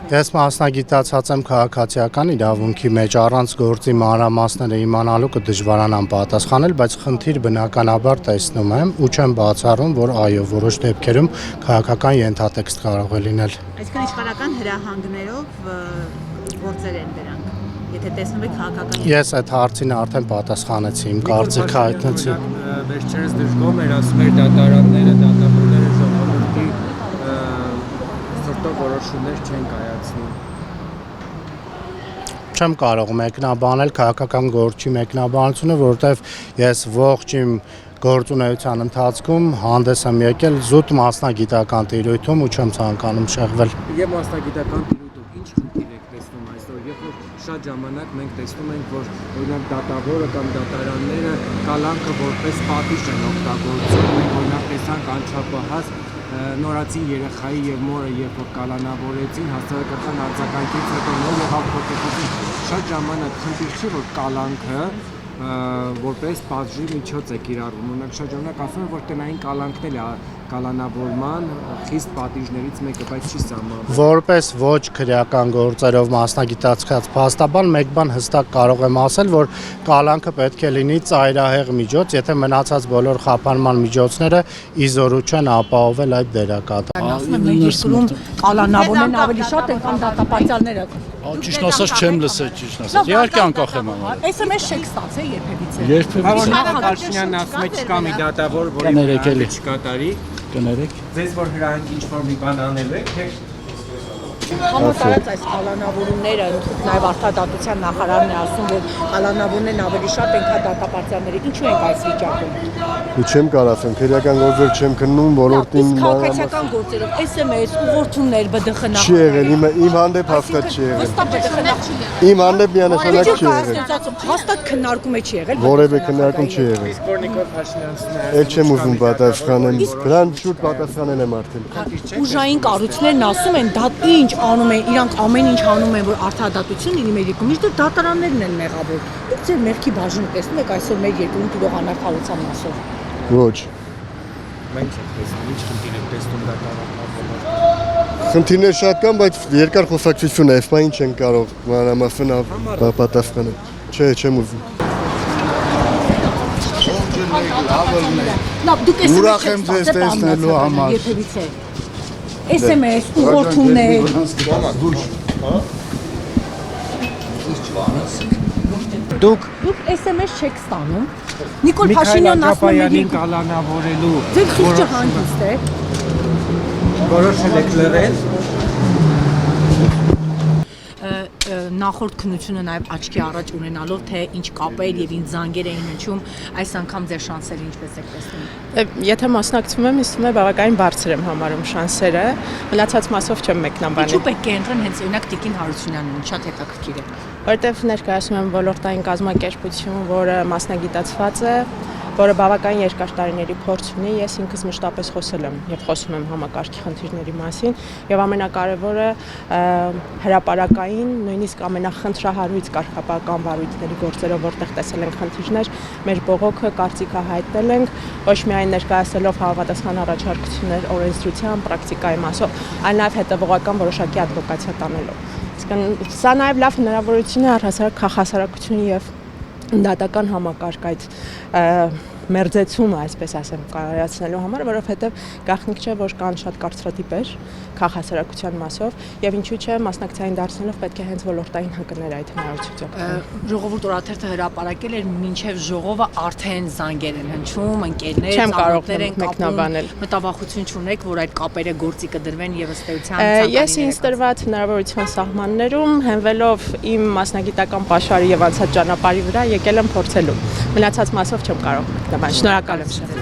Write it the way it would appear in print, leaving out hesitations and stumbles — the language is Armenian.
Ես մասնագիտացած եմ քաղաքացիական իրավունքի մեջ, առանց գործի մանրամասները իմանալու կդժվարանամ պատասխանել, բայց խնդիր բնականաբար տեսնում եմ ու չեմ բացառում, որ այո, որոշ դեպքերում քաղաքական ենթատեքստ կարող է լինել։ Այսինքն իշխանական հրահանգներով գործեր են դրանք։ Եթե տեսնում եք քաղաքական Ես այդ հարցին արդեն պատասխանեցի, իմ կարծիքը հայտնեցի։ Վերջերս դժգոհ էր ասում էր դատարանները, դատավորները ժողովրդի սրտով որոշումներ չեն կայացնում։ Չեմ կարող մեկնաբանել քաղաքական գործի մեկնաբանությունը, որովհետև ես ողջ իմ գործունեության ընթացքում հանդես եմ եկել զուտ մասնագիտական տիրույթում ու չեմ ցանկանում շեղվել։ Եվ մասնագիտական տիրույթում ինչ խնդիր եք տեսնում այսօր, երբ որ շատ ժամանակ մենք տեսնում ենք, որ օրինակ դատավորը կամ դատարանները կալանքը որպես պատիժ են օգտագործում, մենք օրինակ տեսանք անչափահաս նորացին երեխայի եւ մորը երբ որ կալանավորեցին հասարակական արձագանքից հետո նոր եղավ փոփոխություն շատ ժամանակ խնդիր չի որ կալանքը որպես պատժի միջոց է կիրառվում օրինակ շատ ժամանակ ասում են որ տնային կալանքն է կալանավորման խիստ պատիժներից մեկը բայց չի սահմանվում որպես ոչ քրեական գործերով մասնագիտացած փաստաբան մեկ բան հստակ կարող եմ ասել որ կալանքը պետք է լինի ծայրահեղ միջոց եթե մնացած բոլոր խափանման միջոցները իզորու չեն ապահովել այդ դերակատարը ասում եմ մեր երկրում կալանավորներն ավելի շատ են կամ դատապարտյալները Ճիշտ ասած չեմ լսել, ճիշտ ասած։ Իհարկե անկախ եմ անում։ SMS չեք ստացել երբևիցե։ Երբևիցե։ Կարշինյանն ասում է չկա մի դատավոր, որի չկատարի։ Կներեք։ Ձեզ որ հրանք ինչ-որ մի բան անել եք, թե Համատարած այս կալանավորումները նաև արդարադատության նախարարն է ասում, որ կալանավորներն ավելի շատ են, քան դատապարտյալները։ Ինչու ենք այս վիճակում։ Ու չեմ կարող ասեմ, քրեական գործեր չեմ քննում, ոլորտին քաղաքացիական գործերով SMS ուղղորդումներ ԲԴԽ նախարարը։ չի եղել, իմ հանդեպ հաստատ չի եղել։ Վստահ ԲԴԽ Իմ հանդեպ միանշանակ չի եղել։ Հաստատ քննարկում չի եղել։ Որևէ քննարկում չի եղել։ Սկորնիկով Փաշինյանցն է։ Էլ չեմ ուզում պատասխանել։ Դրան շուտ պատասխանել եմ արդեն։ Ուժային կառույցներն ասում են, դա ինչ անում են, իրանք ամեն ինչ անում են, որ արդարադատություն լինի մեր երկրում, միշտ դատարաններն են մեղավոր։ Դուք ձեր մեղքի բաժինը տեսնում եք այսօր մեր երկրում տիրող անարդարության մասով։ Ոչ։ Մենք չենք տեսնում, ինչ խնդիր եք տեսնում դատարաններում։ Խնդիրներ շատ կան, բայց երկար խոսակցություն է, այստեղ ինչ են կարող մանրամասն պատասխանել։ Չէ, չեմ ուզում։ Լավ, դուք Ուրախ եմ ձեզ տեսնելու համար։ Երբևիցե SMS ուղղորդումներ Դուք SMS չեք ստանում Նիկոլ Փաշինյանն ասում է Հակոբյանին կալանավորելու ձեր խիղճը հանգիստ է որոշել եք լրել նախորդ քննությունը նաև աչքի առաջ ունենալով թե ինչ կապեր եւ ինչ զանգեր էին հնչում այս անգամ ձեր շանսերը ինչպես եք տեսնում Եթե մասնակցում եմ, ինձ թվում է բավականին բարձր եմ համարում շանսերը, մնացած մասով չեմ մեկնաբանել։ Ինչու պետք է ընտրեն հենց օրինակ Տիկին Հարությունյանին, շատ հետաքրքիր է։ Որտեվ ներկայացնում եմ ոլորտային կազմակերպություն, որը մասնագիտացված է, որը բավականին երկար տարիների փորձ ունի, ես ինքս մշտապես խոսել եմ եւ խոսում եմ համակարգի խնդիրների մասին եւ ամենակարևորը հրապարակային, նույնիսկ ամենախնդրահարույց կարգապահական վարույթների գործերով որտեղ տեսել ենք խնդիրներ, մեր բողոքը կարծիքը հայտնել ենք, ոչ միայն ներկայացնելով համապատասխան առաջարկություններ օրենսդրության, պրակտիկայի մասով, այլ նաեւ հետեւողական որոշակի ադվոկացիա տանելով։ Իսկ սա նաեւ լավ հնարավորություն է առհասարակ քաղաքասարակությունը եւ դատական համակարգ այդ մերձեցումը, այսպես ասեմ, կայացնելու համար, որովհետև գաղտնիք չէ, որ կան շատ կարծրատիպեր քաղաքասարակության մասով եւ ինչու՞ չէ մասնակցային դարձնելով պետք է հենց ոլորտային հակներ այդ հնարավորությունից օգտվել։ Ժողովուրդ օրաթերթը հրապարակել էր մինչև ժողովը արդեն զանգեր են հնչում, ընկերներ, Չեմ կարող ծանոթներ են մեկնաբանել։ մտավախություն չունեք, որ այդ կապերը գործի կդրվեն եւ ըստ էության Ես ինձ տրված հնարավորության սահմաններում հենվելով իմ մասնագիտական պաշարի եւ անցած ճանապարհի վրա եկել եմ փորձելու։ Մնացած մասով չեմ կարող մեկնաբանել։ Շնորհակալ եմ։